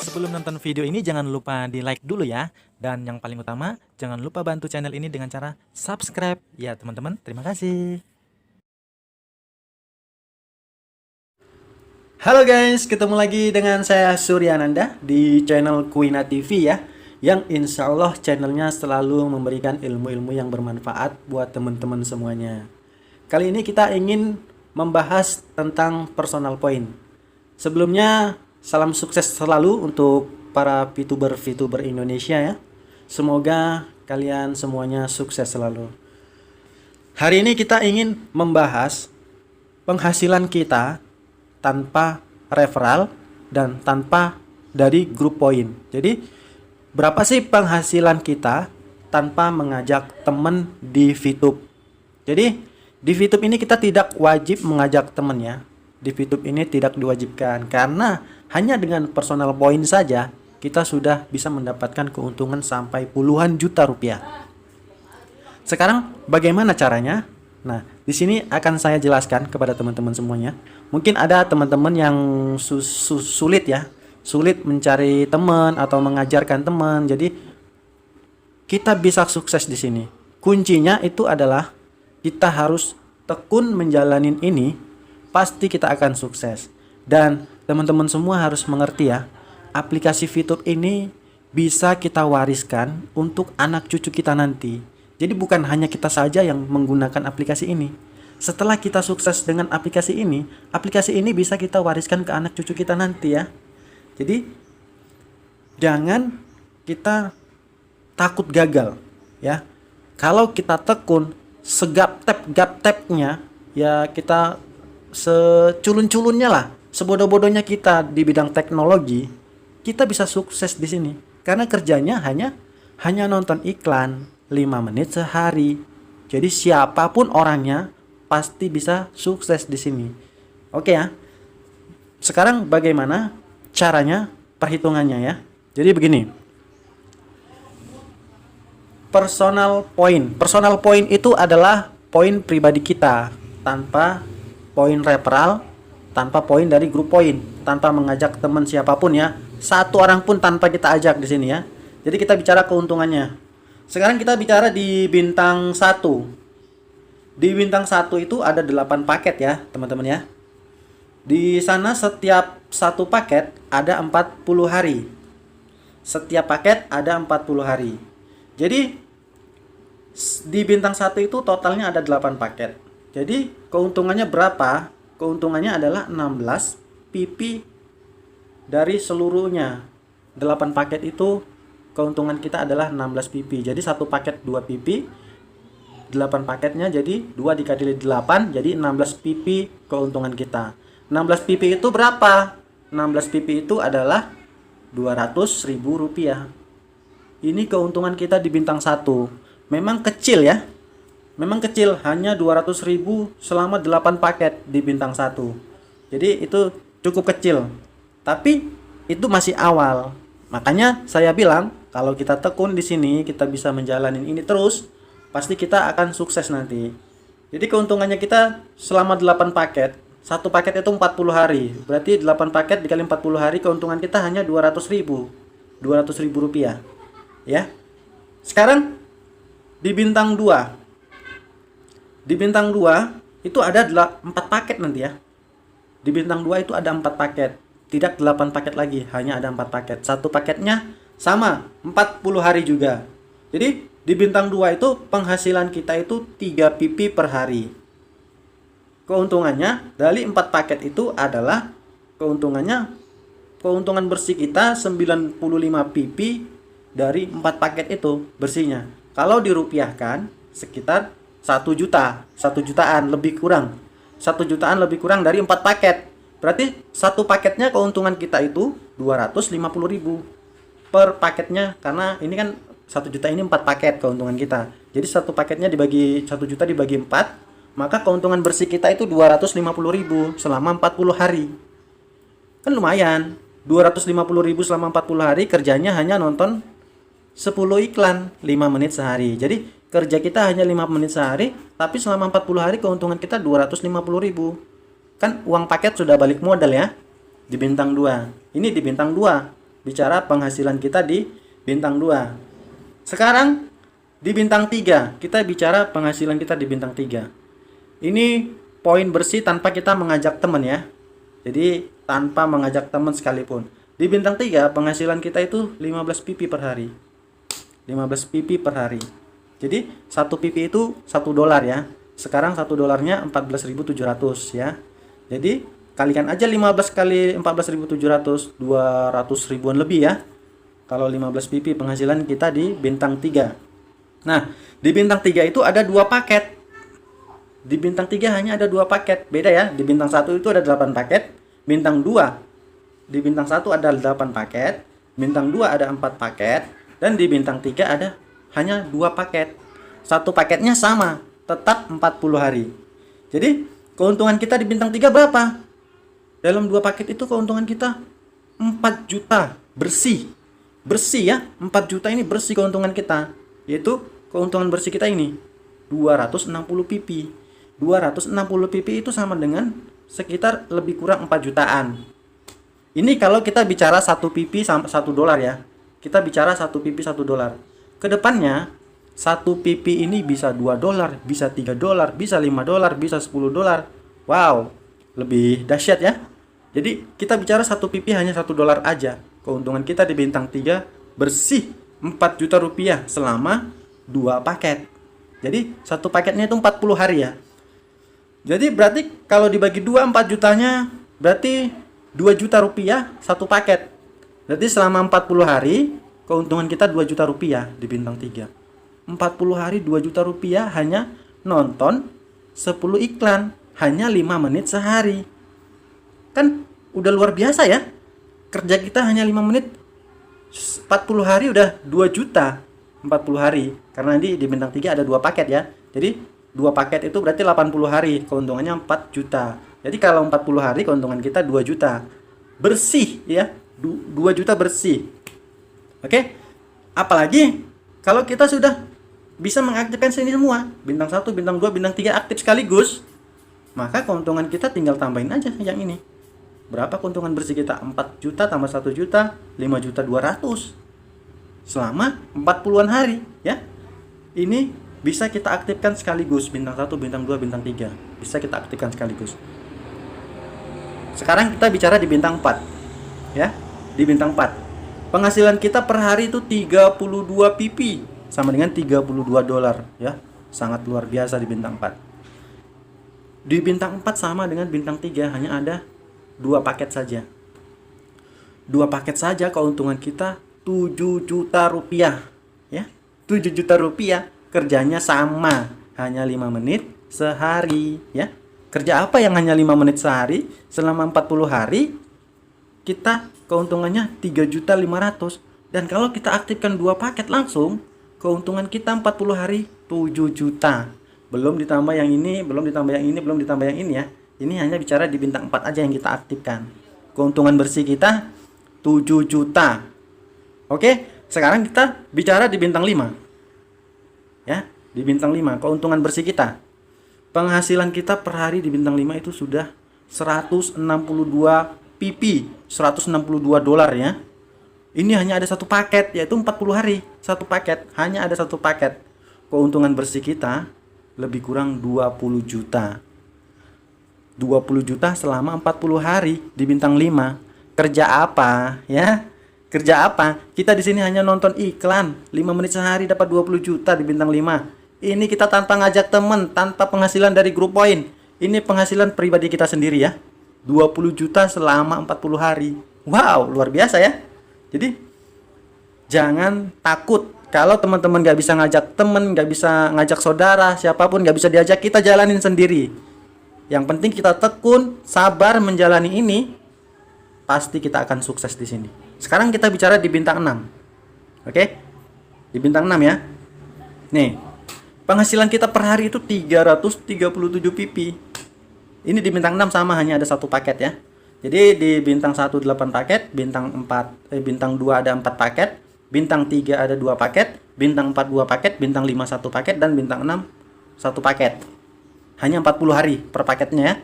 Sebelum nonton video ini jangan lupa di like dulu ya. Dan yang paling utama jangan lupa bantu channel ini dengan cara subscribe ya teman-teman. Terima kasih. Halo guys, ketemu lagi dengan saya Suryananda di channel Kuina TV ya. Yang insya Allah channelnya selalu memberikan ilmu-ilmu yang bermanfaat buat teman-teman semuanya. Kali ini kita ingin membahas tentang personal point. Sebelumnya salam sukses selalu untuk para VTuber Indonesia ya. Semoga kalian semuanya sukses selalu. Hari ini kita ingin membahas penghasilan kita tanpa referral dan tanpa dari grup poin. Jadi berapa sih penghasilan kita tanpa mengajak teman di VTube? Jadi di VTube ini kita tidak wajib mengajak teman ya. Di VTube ini tidak diwajibkan karena hanya dengan personal point saja kita sudah bisa mendapatkan keuntungan sampai puluhan juta rupiah. Sekarang bagaimana caranya? Nah, di sini akan saya jelaskan kepada teman-teman semuanya. Mungkin ada teman-teman yang sulit ya, sulit mencari teman atau mengajarkan teman. Jadi kita bisa sukses di sini. Kuncinya itu adalah kita harus tekun menjalanin ini, pasti kita akan sukses. Dan teman-teman semua harus mengerti ya, aplikasi VTube ini bisa kita wariskan untuk anak cucu kita nanti. Jadi bukan hanya kita saja yang menggunakan aplikasi ini. Setelah kita sukses dengan aplikasi ini bisa kita wariskan ke anak cucu kita nanti ya. Jadi jangan kita takut gagal ya. Kalau kita tekun segap-tep-gap-tepnya ya, kita seculun-culunnya lah, sebodoh-bodohnya kita di bidang teknologi, kita bisa sukses di sini. Karena kerjanya hanya nonton iklan 5 menit sehari. Jadi siapapun orangnya pasti bisa sukses di sini. Oke ya. Sekarang bagaimana caranya, perhitungannya ya. Jadi begini. Personal point itu adalah poin pribadi kita tanpa poin referral, tanpa poin dari grup poin, tanpa mengajak teman siapapun ya. Satu orang pun tanpa kita ajak di sini ya. Jadi kita bicara keuntungannya. Sekarang kita bicara di bintang 1. Di bintang 1 itu ada 8 paket ya, teman-teman ya. Di sana setiap satu paket ada 40 hari. Setiap paket ada 40 hari. Jadi di bintang 1 itu totalnya ada 8 paket. Jadi keuntungannya berapa? Keuntungannya adalah 16 PP dari seluruhnya. 8 paket itu keuntungan kita adalah 16 PP. Jadi satu paket 2 PP, 8 paketnya jadi 2 dikali 8 jadi 16 PP keuntungan kita. 16 PP itu berapa? 16 PP itu adalah 200.000 rupiah. Ini keuntungan kita di bintang 1. Memang kecil ya. Memang kecil, hanya 200.000 selama 8 paket di bintang 1. Jadi itu cukup kecil. Tapi itu masih awal. Makanya saya bilang kalau kita tekun di sini, kita bisa menjalani ini terus, pasti kita akan sukses nanti. Jadi keuntungannya kita selama 8 paket, satu paket itu 40 hari. Berarti 8 paket dikali 40 hari, keuntungan kita hanya 200.000. 200.000 rupiah. Ya. Sekarang di bintang 2. Di bintang 2 itu ada 4 paket nanti ya. Di bintang 2 itu ada 4 paket. Tidak 8 paket lagi, hanya ada 4 paket. Satu paketnya sama, 40 hari juga. Jadi di bintang 2 itu penghasilan kita itu 3 PP per hari. Keuntungannya dari 4 paket itu adalah keuntungan bersih kita 95 PP dari 4 paket itu bersihnya. Kalau dirupiahkan sekitar 1 juta, 1 jutaan lebih kurang. 1 jutaan lebih kurang dari 4 paket. Berarti satu paketnya keuntungan kita itu 250.000 per paketnya, karena ini kan 1 juta ini 4 paket keuntungan kita. Jadi satu paketnya dibagi 1 juta dibagi 4, maka keuntungan bersih kita itu 250.000 selama 40 hari. Kan lumayan. 250.000 selama 40 hari, kerjanya hanya nonton 10 iklan 5 menit sehari. Jadi kerja kita hanya 5 menit sehari, tapi selama 40 hari keuntungan kita 250.000. Kan uang paket sudah balik modal ya. Di bintang 2. Ini di bintang 2. Bicara penghasilan kita di bintang 2. Sekarang di bintang 3, kita bicara penghasilan kita di bintang 3. Ini poin bersih tanpa kita mengajak teman ya. Jadi tanpa mengajak teman sekalipun. Di bintang 3 penghasilan kita itu 15 pp per hari. 15 pp per hari. Jadi 1 pp itu $1 ya. Sekarang 1 dolarnya 14.700 ya. Jadi kalikan aja 15 kali 14.700, 200 ribuan lebih ya. Kalau 15 pp penghasilan kita di bintang 3. Nah, di bintang 3 itu ada 2 paket. Di bintang 3 hanya ada 2 paket. Beda ya. Di bintang 1 itu ada 8 paket. Bintang 2 di bintang 1 ada 8 paket. Bintang 2 ada 4 paket. Dan di bintang 3 ada hanya 2 paket. Satu paketnya sama, tetap 40 hari. Jadi, keuntungan kita di bintang 3 berapa? Dalam 2 paket itu keuntungan kita 4 juta bersih. Bersih ya, 4 juta ini bersih keuntungan kita. Yaitu keuntungan bersih kita ini 260 pp. 260 pp itu sama dengan sekitar lebih kurang 4 jutaan. Ini kalau kita bicara 1 pp sama $1 ya. Kita bicara 1 pp $1. Kedepannya 1 pp ini bisa $2, bisa $3, bisa $5, bisa $10. Wow, lebih dahsyat ya. Jadi kita bicara 1 pp hanya $1 aja. Keuntungan kita di bintang 3 bersih 4 juta rupiah selama 2 paket. Jadi satu paketnya itu 40 hari ya. Jadi berarti kalau dibagi 2 4 jutanya berarti 2 juta rupiah satu paket. Berarti selama 40 hari keuntungan kita 2 juta rupiah di bintang 3. 40 hari 2 juta rupiah hanya nonton 10 iklan, hanya 5 menit sehari. Kan udah luar biasa ya. Kerja kita hanya 5 menit, 40 hari udah 2 juta. 40 hari. Karena nanti di bintang 3 ada 2 paket ya. Jadi 2 paket itu berarti 80 hari, keuntungannya 4 juta. Jadi kalau 40 hari keuntungan kita 2 juta. Bersih ya. 2 juta bersih. Oke? Apalagi kalau kita sudah bisa mengaktifkan ini semua. Bintang 1, bintang 2, bintang 3 aktif sekaligus. Maka keuntungan kita tinggal tambahin aja yang ini. Berapa keuntungan bersih kita? 4 juta tambah 1 juta, 5.200.000. Selama 40-an hari ya. Ini bisa kita aktifkan sekaligus. Bintang 1, bintang 2, bintang 3. Bisa kita aktifkan sekaligus. Sekarang kita bicara di bintang 4 ya. Di bintang 4 penghasilan kita per hari itu 32 pp, sama dengan $32 ya. Sangat luar biasa di bintang 4. Di bintang 4 sama dengan bintang 3, hanya ada 2 paket saja. 2 paket saja keuntungan kita 7 juta rupiah ya. 7 juta rupiah, kerjanya sama, hanya 5 menit sehari ya. Kerja apa yang hanya 5 menit sehari selama 40 hari kita keuntungannya 3.500.000. Dan kalau kita aktifkan 2 paket langsung, keuntungan kita 40 hari 7 juta. Belum ditambah yang ini, belum ditambah yang ini, belum ditambah yang ini ya. Ini hanya bicara di bintang 4 aja yang kita aktifkan. Keuntungan bersih kita 7 juta. Oke, sekarang kita bicara di bintang 5. Ya, di bintang 5 keuntungan bersih kita. Penghasilan kita per hari di bintang 5 itu sudah 162 pp, $162 ya. Ini hanya ada 1 paket, yaitu 40 hari. 1 paket, hanya ada 1 paket. Keuntungan bersih kita lebih kurang 20 juta. 20 juta selama 40 hari di bintang 5. Kerja apa ya? Kerja apa? Kita di sini hanya nonton iklan 5 menit sehari dapat 20 juta di bintang 5. Ini kita tanpa ngajak temen, tanpa penghasilan dari grup poin. Ini penghasilan pribadi kita sendiri ya. 20 juta selama 40 hari. Wow, luar biasa ya. Jadi jangan takut kalau teman-teman gak bisa ngajak temen, gak bisa ngajak saudara, siapapun gak bisa diajak, kita jalanin sendiri. Yang penting kita tekun, sabar menjalani ini, pasti kita akan sukses di sini. Sekarang kita bicara di bintang 6. Oke? Di bintang 6 ya. Nih, penghasilan kita per hari itu 337 pp. Ini di bintang 6 sama, hanya ada 1 paket ya. Jadi di bintang 1 8 paket, bintang 2 ada 4 paket, Bintang 3 ada 2 paket, bintang 4 2 paket, bintang 5 1 paket, dan bintang 6 1 paket. Hanya 40 hari per paketnya ya.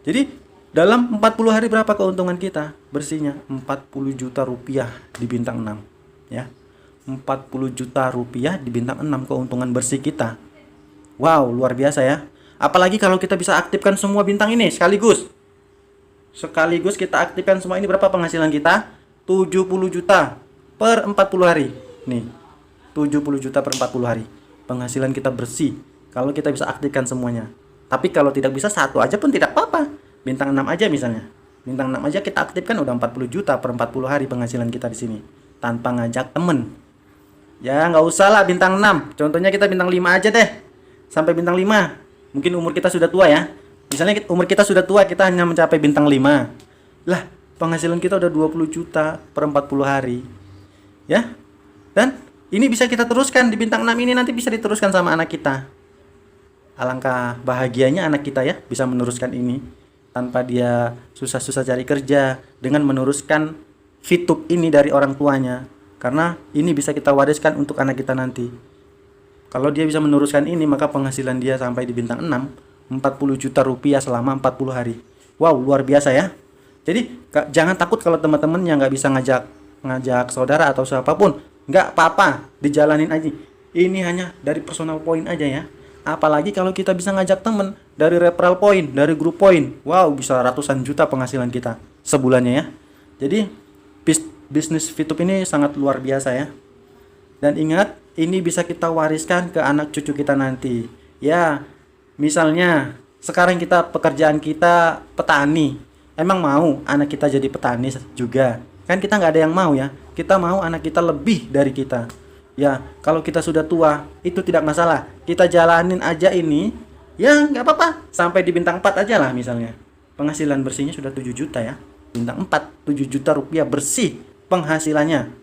Jadi dalam 40 hari berapa keuntungan kita? Bersihnya 40 juta rupiah di bintang 6 ya. 40 juta rupiah di bintang 6 keuntungan bersih kita. Wow, luar biasa ya. Apalagi kalau kita bisa aktifkan semua bintang ini sekaligus. Sekaligus kita aktifkan semua ini, berapa penghasilan kita? 70 juta per 40 hari. Nih, 70 juta per 40 hari. Penghasilan kita bersih kalau kita bisa aktifkan semuanya. Tapi kalau tidak bisa satu aja pun tidak apa-apa. Bintang 6 aja misalnya. Bintang 6 aja kita aktifkan udah 40 juta per 40 hari penghasilan kita di sini. Tanpa ngajak temen. Ya nggak usah lah bintang 6. Contohnya kita bintang 5 aja deh. Sampai bintang 5. Mungkin umur kita sudah tua ya. Misalnya umur kita sudah tua, kita hanya mencapai bintang 5. Lah, penghasilan kita udah 20 juta per 40 hari. Ya. Dan ini bisa kita teruskan di bintang 6 ini, nanti bisa diteruskan sama anak kita. Alangkah bahagianya anak kita ya, bisa meneruskan ini tanpa dia susah-susah cari kerja, dengan meneruskan fitup ini dari orang tuanya. Karena ini bisa kita wariskan untuk anak kita nanti. Kalau dia bisa meneruskan ini, maka penghasilan dia sampai di bintang 6, 40 juta rupiah selama 40 hari. Wow, luar biasa ya. Jadi jangan takut kalau teman-teman yang nggak bisa ngajak saudara atau siapapun. Nggak apa-apa, dijalanin aja. Ini hanya dari personal point aja ya. Apalagi kalau kita bisa ngajak temen dari referral point, dari grup point. Wow, bisa ratusan juta penghasilan kita sebulannya ya. Jadi bisnis fitup ini sangat luar biasa ya. Dan ingat, ini bisa kita wariskan ke anak cucu kita nanti. Ya, misalnya sekarang pekerjaan kita petani. Emang mau anak kita jadi petani juga? Kan kita nggak ada yang mau ya. Kita mau anak kita lebih dari kita. Ya, kalau kita sudah tua, itu tidak masalah. Kita jalanin aja ini, ya nggak apa-apa. Sampai di bintang 4 aja lah misalnya. Penghasilan bersihnya sudah 7 juta ya. Bintang 4, 7 juta rupiah bersih penghasilannya.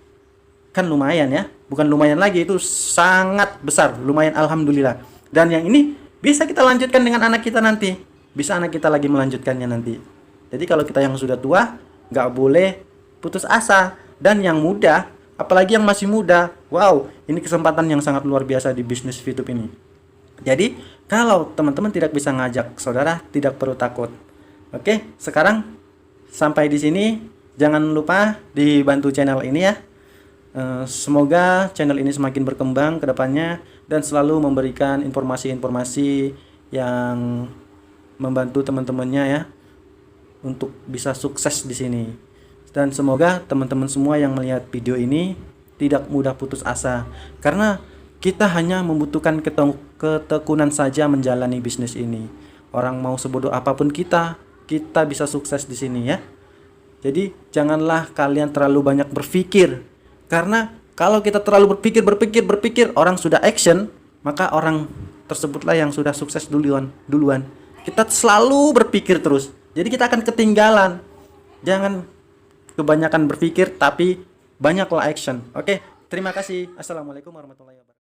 Kan lumayan ya. Bukan lumayan lagi, itu sangat besar. Lumayan, alhamdulillah. Dan yang ini bisa kita lanjutkan dengan anak kita nanti. Bisa anak kita lagi melanjutkannya nanti. Jadi kalau kita yang sudah tua, nggak boleh putus asa. Dan yang muda, apalagi yang masih muda, wow, ini kesempatan yang sangat luar biasa di bisnis fitup ini. Jadi kalau teman-teman tidak bisa ngajak saudara, tidak perlu takut. Oke, sekarang sampai di sini. Jangan lupa dibantu channel ini ya. Semoga channel ini semakin berkembang ke depannya dan selalu memberikan informasi-informasi yang membantu teman-temannya ya untuk bisa sukses di sini. Dan semoga teman-teman semua yang melihat video ini tidak mudah putus asa, karena kita hanya membutuhkan ketekunan saja menjalani bisnis ini. Orang mau sebodoh apapun kita bisa sukses di sini ya. Jadi janganlah kalian terlalu banyak berpikir, karena kalau kita terlalu berpikir, orang sudah action, maka orang tersebutlah yang sudah sukses duluan. Kita selalu berpikir terus, jadi kita akan ketinggalan. Jangan kebanyakan berpikir, tapi banyaklah action. Oke, terima kasih. Assalamualaikum warahmatullahi wabarakatuh.